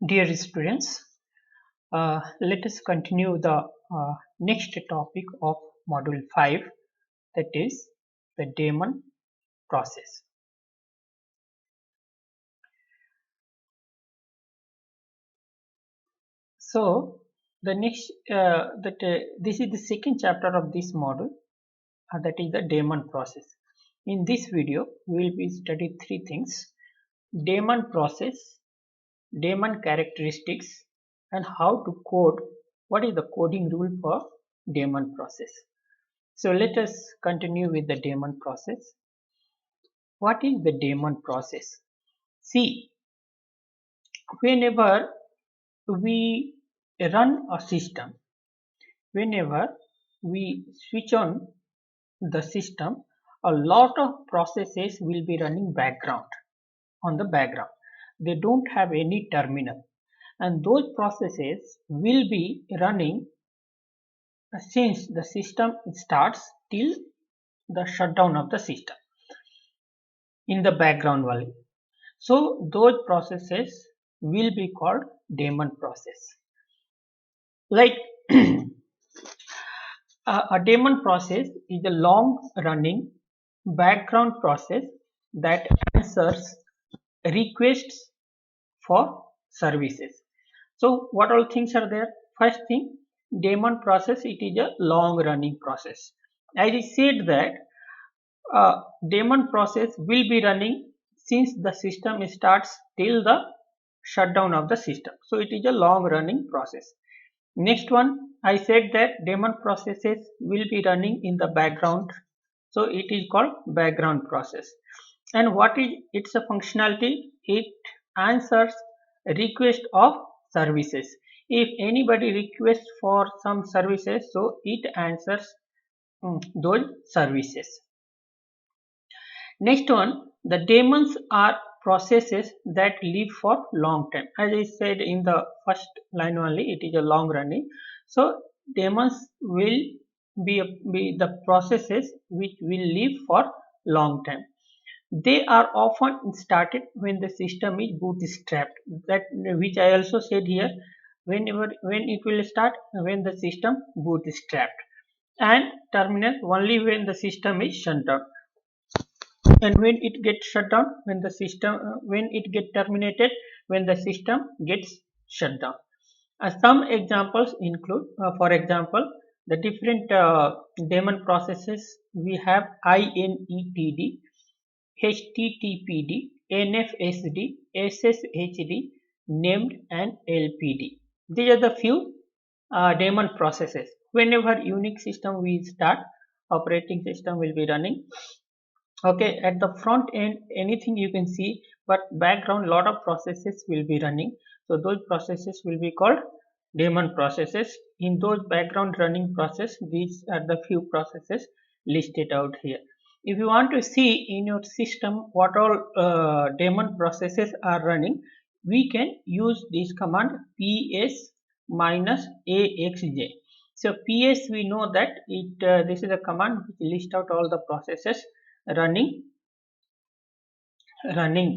Dear students, let us continue the next topic of Module 5, that is the Damon process. So, the next this is the second chapter of this module, that is the Damon process. In this video, we will be studying three things: Damon process, Damon characteristics, and how to code. What is the coding rule for Damon process? So let us continue with the Damon process. What is the Damon process? See, whenever we run a system, whenever we switch on the system, a lot of processes will be running on the background. They don't have any terminal, and those processes will be running since the system starts till the shutdown of the system in the background only. So those processes will be called Damon process. Like a Damon process is a long running background process that answers requests for services. So what all things are there? First thing, Damon process, it is a long running process. As I said that Damon process will be running since the system starts till the shutdown of the system. So it is a long running process. Next one, I said that Damon processes will be running in the background. So it is called background process. And what is its a functionality? It answers request of services. If anybody requests for some services, so it answers those services. Next one, the daemons are processes that live for long time. As I said in the first line only, it is a long running. So daemons will be the processes which will live for long time. They are often started when the system is bootstrapped. That which I also said here. When it will start when the system bootstrapped, and terminal only when the system is shut down. And when it gets shut down, when it get terminated, when the system gets shut down. Some examples include, for example, the different daemon processes. We have inetd, httpd, nfsd, sshd, named, and lpd. These are the few daemon processes. Whenever Unix system we start, operating system will be running. Okay, at the front end anything you can see, but background lot of processes will be running. So those processes will be called daemon processes. In those background running process, these are the few processes listed out here. If you want to see in your system what all daemon processes are running, we can use this command ps minus axj. So ps, we know that this is a command which lists out all the processes running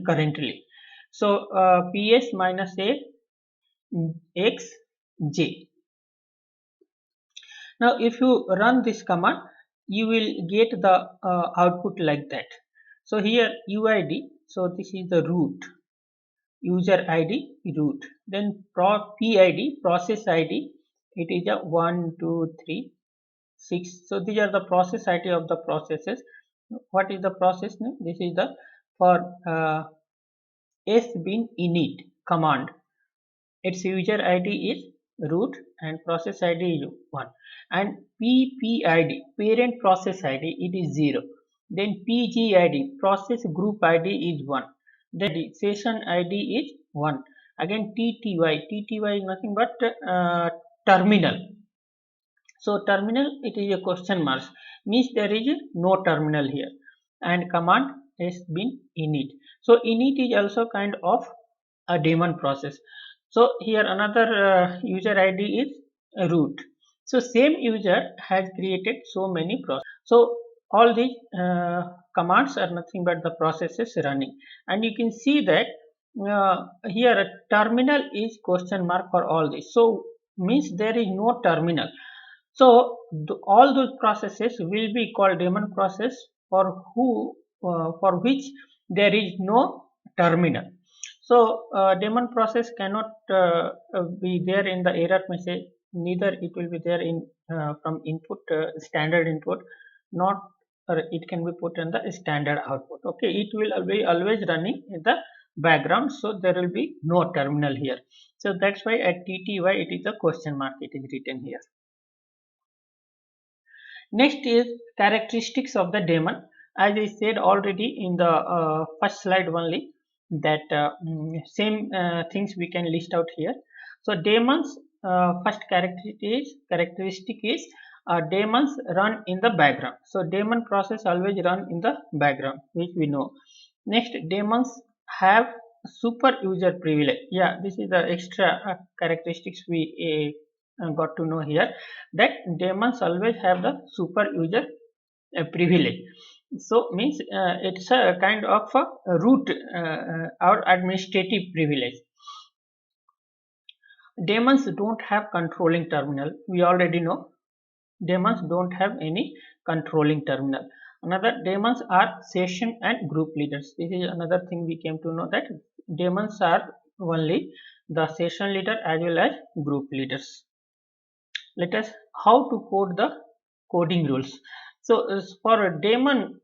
currently. So ps minus a x j. Now if you run this command, you will get the output like that. So here uid, so this is the root, user id root, then pid, process id, it is a 1 2 3 6. So these are the process id of the processes. What is the process name? This is the for sbin init command, its user id is root and process id is 1, and ppid, parent process id, it is 0. Then pgid, process group id is 1. Then session id is 1. Again tty is nothing but terminal. So terminal, it is a question mark, means there is no terminal here. And command has been init. So init is also kind of a daemon process. So here another user id is root. So same user has created so many processes. So all these commands are nothing but the processes running, and you can see that here a terminal is question mark for all this. So means there is no terminal. So all those processes will be called daemon process for which there is no terminal. So daemon process cannot be there in the error message. Neither it will be there in from input standard input, not it can be put in the standard output. Okay, it will be always running in the background, so there will be no terminal here. So that's why at TTY it is a question mark, it is written here. Next is characteristics of the daemon. As I said already in the first slide only, that same things we can list out here. So daemons first characteristic is daemons run in the background. So daemon process always run in the background, which we know. Next, daemons have super user privilege. Yeah, this is the extra characteristics we got to know here, that daemons always have the super user privilege. So means it's a kind of a root or administrative privilege. Daemons don't have controlling terminal. We already know daemons don't have any controlling terminal. Another, daemons are session and group leaders. This is another thing we came to know, that daemons are only the session leader as well as group leaders. Let us how to code the coding rules. So for a daemon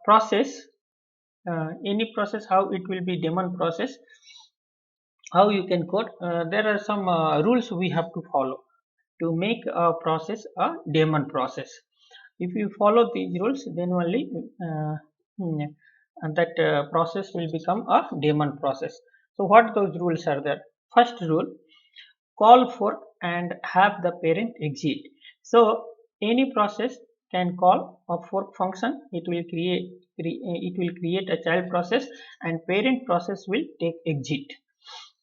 process, any process, how it will be daemon process, how you can code, there are some rules we have to follow to make a process a daemon process. If you follow these rules, then only that process will become a daemon process. So what those rules are there? First rule, call fork and have the parent exit. So any process can call a fork function. It will create a child process, and parent process will take exit.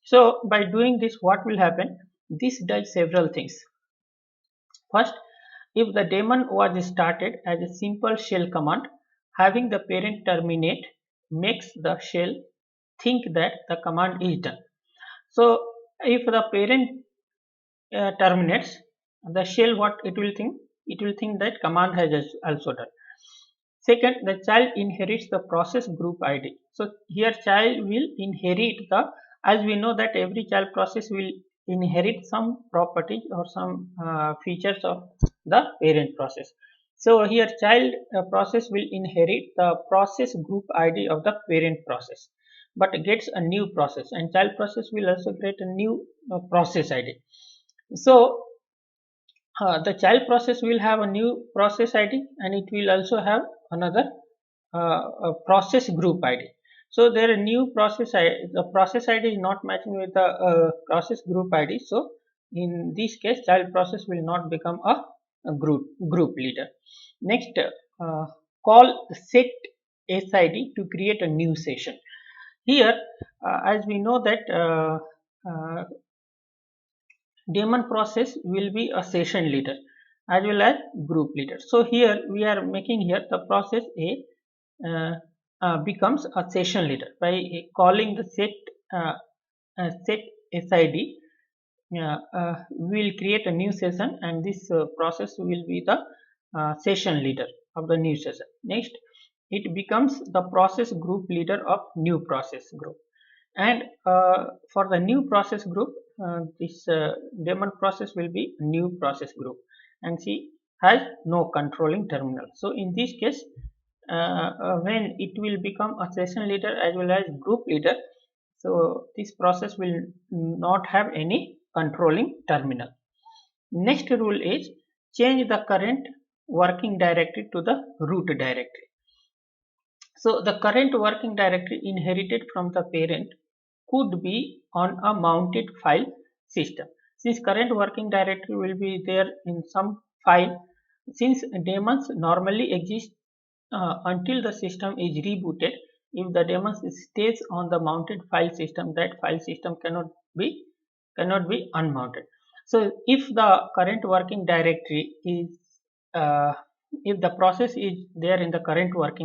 So by doing this, what will happen? This does several things. First, if the daemon was started as a simple shell command, having the parent terminate makes the shell think that the command is done. So if the parent terminates, the shell, what it will think? It will think that command has also done. Second, the child inherits the process group ID. So here child will inherit the, as we know that every child process will inherit some properties or some features of the parent process. So here child process will inherit the process group ID of the parent process, but gets a new process, and child process will also get a new process ID. So the child process will have a new process ID, and it will also have another process group ID. So there are new process ID, the process ID is not matching with the process group ID. So in this case, child process will not become a group leader. Next, call set SID to create a new session. Here, as we know that daemon process will be a session leader as well as group leader. So here we are making here the process A becomes a session leader by calling the set SID. We will create a new session, and this process will be the session leader of the new session. Next, it becomes the process group leader of new process group. And for the new process group, this daemon process will be new process group, and she has no controlling terminal. So in this case, when it will become a session leader as well as group leader, so this process will not have any controlling terminal. Next rule is change the current working directory to the root directory. So the current working directory inherited from the parent could be on a mounted file system. Since current working directory will be there in some file, since daemons normally exist until the system is rebooted, if the daemons stays on the mounted file system, that file system cannot be unmounted. So if the current working directory is if the process is there in the current working